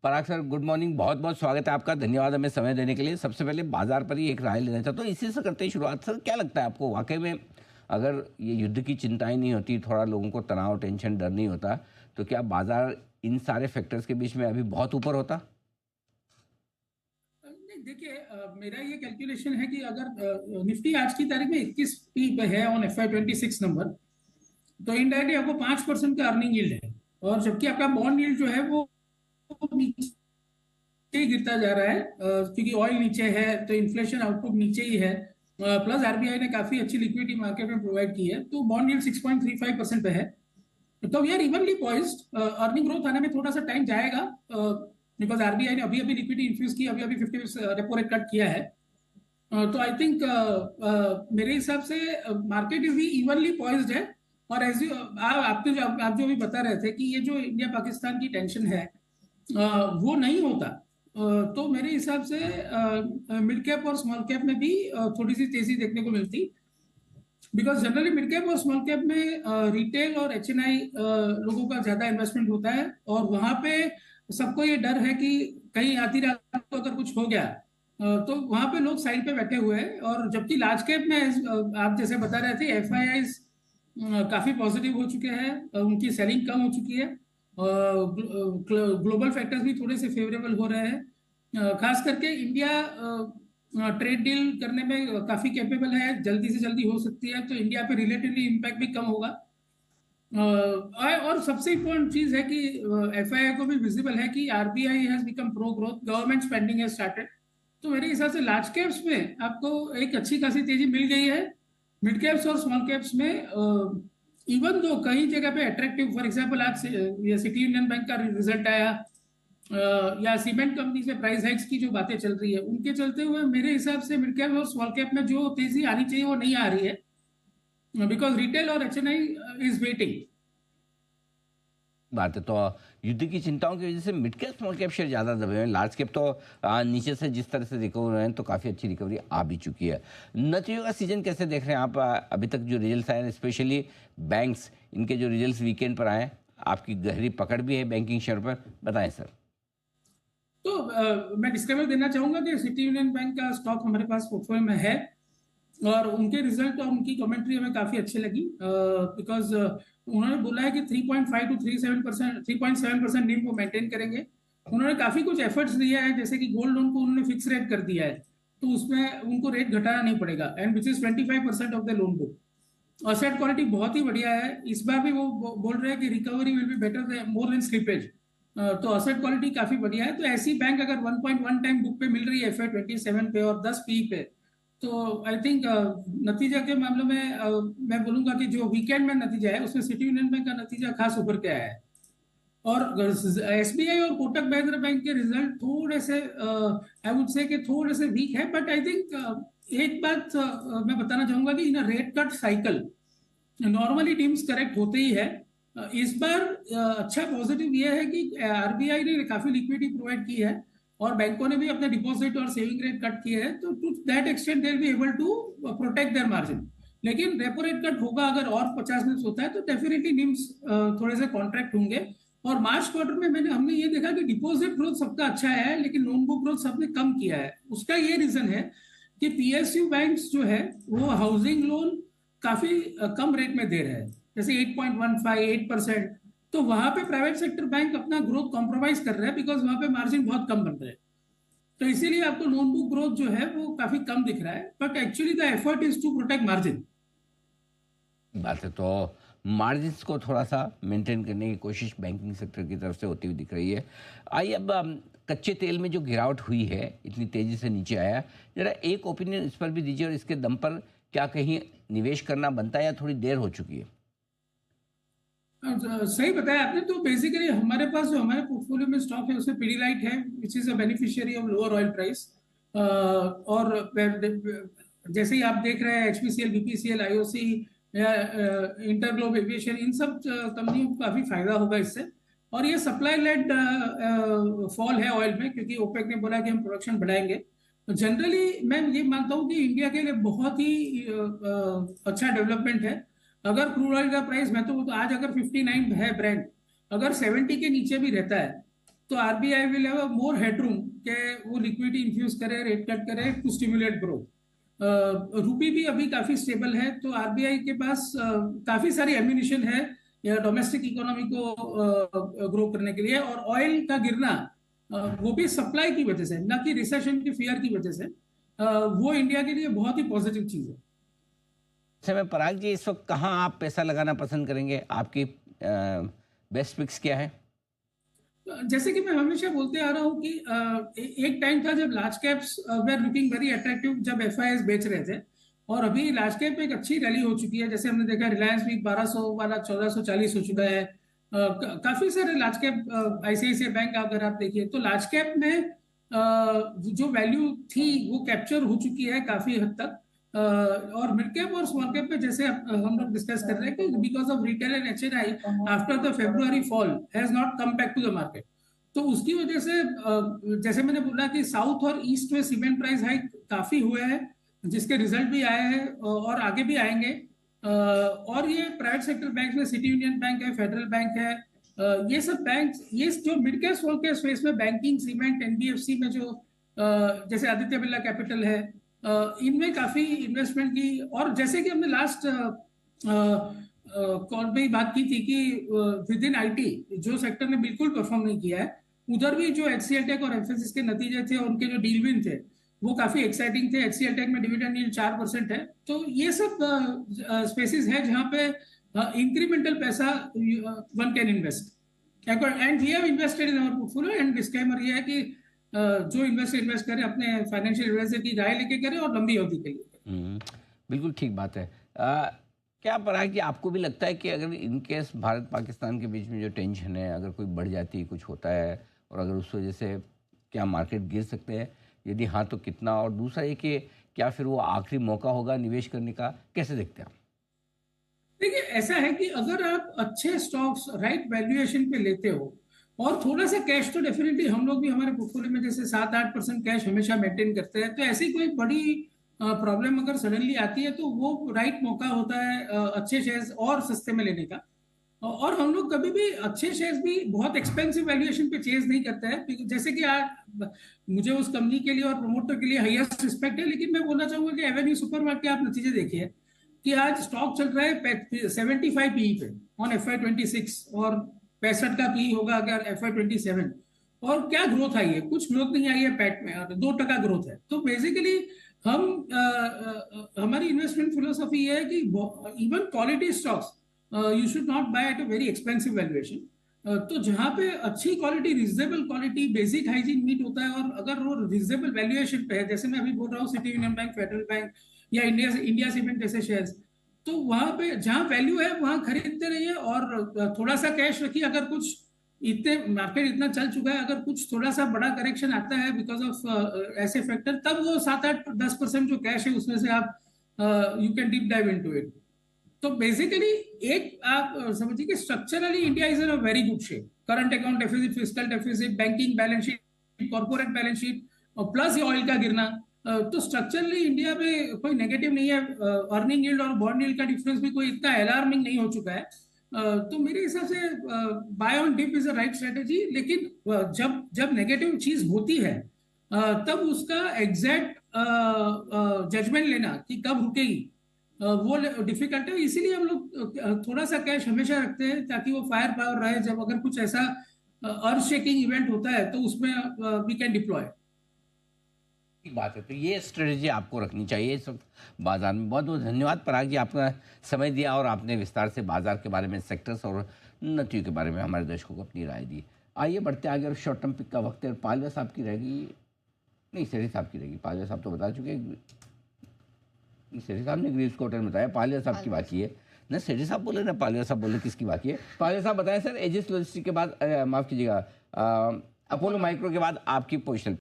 पराग sir, good morning. बहुत बहुत स्वागत है आपका। धन्यवाद हमें समय देने के लिए। सबसे पहले बाजार पर ही एक राय लेना चाहता हूँ, इसी से करते हैं शुरुआत। सर, क्या लगता है आपको, वाकई में अगर ये युद्ध की चिंताएं नहीं होती, थोड़ा लोगों को तनाव, टेंशन, डर नहीं होता, तो क्या बाजार इन सारे फैक्टर्स के बीच में अभी बहुत ऊपर होता? नहीं, देखिए, मेरा ये कैलकुलेशन है कि अगर निफ्टी आज की तारीख में 21 पी पे है ऑन FY 26 नंबर, तो इनडायरेक्टली आपको 5% का अर्निंग यील्ड है। और जबकि आपका बॉन्ड यील्ड जो है वो नीचे ही गिरता जा रहा है, क्योंकि ऑयल नीचे है तो इन्फ्लेशन आउटपुट नीचे ही है। प्लस आरबीआई ने काफी अच्छी लिक्विडिटी मार्केट में प्रोवाइड की है, तो बॉन्ड यील्ड 6.35% पे है। तो we are evenly poised. Earning growth आने में थोड़ा सा टाइम जाएगा, बिकॉज आरबीआई ने अभी अभी लिक्विडिटी इन्फ्यूज की, अभी अभी 50 रेपो रेट कट किया है। तो आई थिंक मेरे हिसाब से मार्केट इज भी इवनली पॉइज्ड है। और एज यू आप जो भी बता रहे थे कि ये जो इंडिया पाकिस्तान की टेंशन है, वो नहीं होता, तो मेरे हिसाब से मिड कैप और स्मॉल कैप में भी थोड़ी सी तेजी देखने को मिलती। बिकॉज जनरली मिड कैप और स्मॉल कैप में रिटेल और HNI लोगों का ज्यादा इन्वेस्टमेंट होता है, और वहां पे सबको ये डर है कि कहीं आधी रात को अगर कुछ हो गया, तो वहां पे लोग साइड पे बैठे हुए हैं। और जबकि लार्ज कैप में आप जैसे बता रहे थे, FIIs काफी पॉजिटिव हो चुके हैं, उनकी सेलिंग कम हो चुकी है। ग्लोबल फैक्टर्स भी थोड़े से फेवरेबल हो रहे हैं। खास करके इंडिया ट्रेड डील करने में काफी कैपेबल है, जल्दी से जल्दी हो सकती है, तो इंडिया पे रिलेटिवली इम्पैक्ट भी कम होगा। और सबसे इम्पोर्टेंट चीज है कि FII को भी विजिबल है कि RBI has become pro growth, government spending has started. तो मेरे हिसाब से लार्ज कैप्स में आपको एक अच्छी खासी तेजी मिल गई है। मिड कैप्स और स्मॉल कैप्स में इवन दो कई जगह पे अट्रैक्टिव, फॉर एग्जांपल आज ये सिटी यूनियन बैंक का रिजल्ट आया, या सीमेंट कंपनी से प्राइस हाइक्स की जो बातें चल रही है, उनके चलते हुए मेरे हिसाब से मिड कैप और स्मॉल कैप में जो तेजी आनी चाहिए वो नहीं आ रही है, बिकॉज रिटेल और HNI इज वेटिंग। बात है तो युद्ध की चिंताओं की वजह से mid cap small cap share ज़्यादा दबे हुए हैं। लार्ज कैप तो नीचे से जिस तरह से रिकवर हुए हैं, तो काफ़ी अच्छी रिकवरी आ भी चुकी है। नतीजों का सीजन कैसे देख रहे हैं आप? अभी तक जो रिजल्ट्स आए हैं, स्पेशली बैंक्स, इनके जो रिजल्ट्स वीकेंड पर आए, आपकी गहरी पकड़ भी है बैंकिंग शेयर पर, बताएं सर। तो मैं डिस्क्लेमर देना चाहूंगा कि सिटी यूनियन बैंक का स्टॉक हमारे पास पोर्टफोलियो में है, और उनके रिजल्ट और उनकी कमेंट्री हमें काफी अच्छी लगी, बिकॉज उन्होंने बोला है कि 3.5 to 3.7%, 3.7% नीम को मेंटेन करेंगे। उन्होंने काफी कुछ एफर्ट्स दिए हैं, जैसे कि गोल्ड लोन को उन्होंने फिक्स रेट कर दिया है, तो उसमें उनको रेट घटाना नहीं पड़ेगा, and which is 25% of the loan book. Asset quality बहुत ही बढ़िया है। इस बार भी वो बोल रहे हैं कि recovery will be better more than slippage. तो असेट क्वालिटी काफी बढ़िया है। तो ऐसी बैंक अगर 1.1 टाइम बुक पे मिल रही है FY 27 पे और 10 पी पे, तो आई थिंक नतीजा के मामले में मैं बोलूंगा कि जो वीकेंड में नतीजा है उसमें सिटी यूनियन बैंक का नतीजा खास उभर के आया है। और SBI और कोटक महिंद्रा बैंक के रिजल्ट थोड़े से, आई वुड से कि थोड़े से वीक है, बट आई थिंक एक बात मैं बताना चाहूंगा कि इन rate cut cycle normally teams correct होते ही है। इस बार अच्छा पॉजिटिव ये है कि आरबीआई ने काफी लिक्विडिटी प्रोवाइड की है, और बैंकों ने भी अपने डिपॉजिट और सेविंग रेट कट किए हैं, तो to that extent they will be able to protect their margin. लेकिन रेपो रेट कट होगा अगर और 50 बिप्स होता है, तो डेफिनेटली निम्स थोड़े से कॉन्ट्रैक्ट होंगे। और मार्च क्वार्टर में हमने ये देखा कि डिपॉजिट ग्रोथ सबका अच्छा है, लेकिन लोन बुक ग्रोथ सबने कम किया है। उसका ये रीजन है कि PSU बैंक्स जो है वो हाउसिंग लोन काफी कम रेट में दे रहे हैं, जैसे 8.15, 8%। तो वहां पे प्राइवेट सेक्टर बैंक अपना ग्रोथ कॉम्प्रोमाइज कर रहे हैं, बिकॉज वहां पे मार्जिन बहुत कम बन रहे हैं। तो इसीलिए आपको लोन बुक ग्रोथ जो है वो काफी कम दिख रहा है, but actually the effort is to protect margin. बात है तो मार्जिन्स को थोड़ा सा मेंटेन करने की कोशिश बैंकिंग सेक्टर की तरफ से होती हुई दिख रही है। आइए अब कच्चे तेल में जो गिरावट हुई है, इतनी तेजी से नीचे आया, जरा एक ओपिनियन इस पर भी दीजिए, और इसके दम पर क्या कहीं निवेश करना बनता है या थोड़ी देर हो चुकी है? सही बताया आपने। तो बेसिकली हमारे पास जो हमारे पोर्टफोलियो में स्टॉक है उसमें पीडीलाइट है, which is a beneficiary of lower oil price. और जैसे ही आप देख रहे हैं, HPCL, BPCL, IOC या इंटरग्लोब एविएशन, इन सब कंपनियों को काफी फायदा होगा इससे। और ये सप्लाई लेड फॉल है ऑयल में, क्योंकि ओपेक ने बोला कि हम प्रोडक्शन बढ़ाएंगे। तो जनरली मैं ये मानता हूँ कि इंडिया के लिए बहुत ही अच्छा डेवलपमेंट है। अगर क्रूड ऑयल का प्राइस, मैं तो आज अगर 59 है ब्रेंट, अगर 70 के नीचे भी रहता है, तो RBI will have more headroom के वो लिक्विडिटी इन्फ्यूज करे, रेट कट करे टू स्टिमुलेट ग्रोथ। रूपी भी अभी काफी स्टेबल है, तो आरबीआई के पास काफी सारी एम्यूनिशन है डोमेस्टिक इकोनॉमी को ग्रो करने के लिए। और ऑयल का गिरना वो भी सप्लाई की वजह से, ना कि रिसेशन की फियर की वजह से, वो इंडिया के लिए बहुत ही पॉजिटिव चीज है। ऐसे में पराग जी, इस वक्त कहाँ आप पैसा लगाना पसंद करेंगे? आपकी बेस्ट पिक्स क्या है? जैसे कि मैं हमेशा बोलते आ रहा हूँ कि एक टाइम था जब large caps were looking very attractive, जब एफआईएस बेच रहे थे। और अभी लार्ज कैप में एक अच्छी रैली हो चुकी है। जैसे हमने देखा रिलायंस भी 1200 वाला 1440 हो चुका है। काफी सारे लार्ज कैप, आईसीआईसीआई बैंक अगर आप देखिए तो लार्ज कैप में जो वैल्यू थी वो कैप्चर हो चुकी है काफी हद तक। और मिड कैप और स्मॉल कैप में जैसे हम लोग डिस्कस कर रहे हैं कि because of retail and HNI after the February fall has not come back to the market. तो उसकी वजह से जैसे मैंने बोला कि साउथ और ईस्ट में सीमेंट प्राइस हाइक काफी हुए हैं, जिसके रिजल्ट भी आए हैं और आगे भी आएंगे। और ये प्राइवेट सेक्टर बैंक में सिटी यूनियन बैंक है, फेडरल बैंक है, ये सब बैंक, ये जो mid cap small cap space में बैंकिंग, सीमेंट, एनबीएफसी में जो जैसे आदित्य बिरला कैपिटल है, इनमें काफी इन्वेस्टमेंट की। और जैसे कि हमने लास्ट कॉल पे ही बात की थी कि विद इन आईटी जो सेक्टर ने बिल्कुल परफॉर्म नहीं किया है, उधर भी जो एचसीएल टेक और एम्फेसिस के नतीजे थे, उनके जो डील विन थे वो काफी एक्साइटिंग थे। एचसीएल टेक में डिविडेंड यील्ड 4% है। तो ये सब स्पेसिस है जहां पे इंक्रीमेंटल पैसा one can invest. And we have invested in our portfolio. And disclaimer ये है कि जो इन्वेस्ट करे अपने फाइनेंशियल एडवाइजर की राय लेके करे और लंबी अवधि के लिए। बिल्कुल ठीक बात है। क्या पराग जी, आपको भी लगता है कि अगर इन केस भारत पाकिस्तान के बीच में जो टेंशन है अगर कोई बढ़ जाती है, कुछ होता है, और अगर उस वजह से क्या मार्केट गिर सकते हैं? यदि हाँ तो कितना? और दूसरा ये कि क्या फिर वो आखिरी मौका होगा निवेश करने का? कैसे देखते हैं आप? देखिए, ऐसा है कि अगर आप अच्छे स्टॉक्स राइट वैल्यूएशन पे लेते हो और थोड़ा सा कैश, तो डेफिनेटली हम लोग भी हमारे पोर्टफोलियो में जैसे 7-8% कैश हमेशा मेंटेन करते हैं। तो ऐसी कोई बड़ी प्रॉब्लम अगर सडनली आती है तो वो राइट मौका होता है अच्छे शेयर्स और सस्ते में लेने का। और हम लोग कभी भी अच्छे शेयर्स भी बहुत एक्सपेंसिव वैल्यूएशन पे चेज नहीं करते हैं। जैसे कि आज मुझे उस कंपनी के लिए और प्रमोटर के लिए हाईएस्ट रिस्पेक्ट है, लेकिन मैं बोलना चाहूंगा कि एवेन्यू सुपरमार्ट के आप नतीजे देखिए कि आज स्टॉक चल रहा है 75 पी पे ऑन FY26 और 65 का पी होगा अगर FY27। और क्या ग्रोथ आई है? कुछ ग्रोथ नहीं आई है पैट में, 2% ग्रोथ है। तो बेसिकली हम हमारी इन्वेस्टमेंट फिलोसफी ये है कि even quality stocks you should not buy at a very expensive valuation. तो जहां पे अच्छी quality, reasonable quality, basic hygiene meet होता है और अगर वो रिजनेबल वैल्यूएशन पे है, जैसे मैं अभी बोल रहा हूँ city union bank, federal bank या इंडिया सीमेंट जैसे शेयर्स, तो वहां पे जहां वैल्यू है वहां खरीदते रहिए और थोड़ा सा कैश रखिए। अगर कुछ इतने मार्केट इतना चल चुका है, अगर कुछ थोड़ा सा बड़ा करेक्शन आता है बिकॉज ऑफ ऐसे फैक्टर, तब वो 7-8-10% जो कैश है उसमें से आप you can deep dive into it. तो बेसिकली एक आप समझिए कि structurally India is in a very good shape. Current account deficit, fiscal deficit, banking balance sheet, corporate balance sheet, और प्लस ये ऑयल का गिरना, तो स्ट्रक्चरली इंडिया में कोई नेगेटिव नहीं है। अर्निंग यील्ड और बॉन्ड यील्ड का डिफरेंस भी कोई इतना अलार्मिंग नहीं हो चुका है। तो मेरे हिसाब से buy on dip is a right strategy. लेकिन जब जब नेगेटिव चीज होती है तब उसका एग्जैक्ट जजमेंट लेना कि कब रुकेगी वो डिफिकल्ट है। इसीलिए हम लोग थोड़ा सा कैश हमेशा रखते हैं ताकि वो फायर पावर रहे। जब अगर कुछ ऐसा अर्थ शेकिंग इवेंट होता है तो उसमें वी कैन डिप्लॉय। ठीक बात है। तो ये स्ट्रेटेजी आपको रखनी चाहिए इस वक्त बाजार में। बहुत बहुत धन्यवाद पराग जी, आपका समय दिया और आपने विस्तार से बाजार के बारे में, सेक्टर्स और उन्नतियों के बारे में हमारे दर्शकों को अपनी राय दी। आइए बढ़ते आगे। और शॉर्ट टर्म पिक का वक्त है। पालवे साहब की रहेगी, नहीं सेठी साहब की रहेगी। पालवे साहब तो बता चुके, सेठी साहब ने ग्रीव्स को होटल बताया, पालवे साहब की बाकी है ना। सेठी साहब बोले ना पालवे साहब बोले, किसकी बाकी है? पालवे साहब बताएं सर। एजिस लॉजिस्टिक के बाद माफ़ कीजिएगा, अपोलो माइक्रो के बाद आपकी पोजिशन।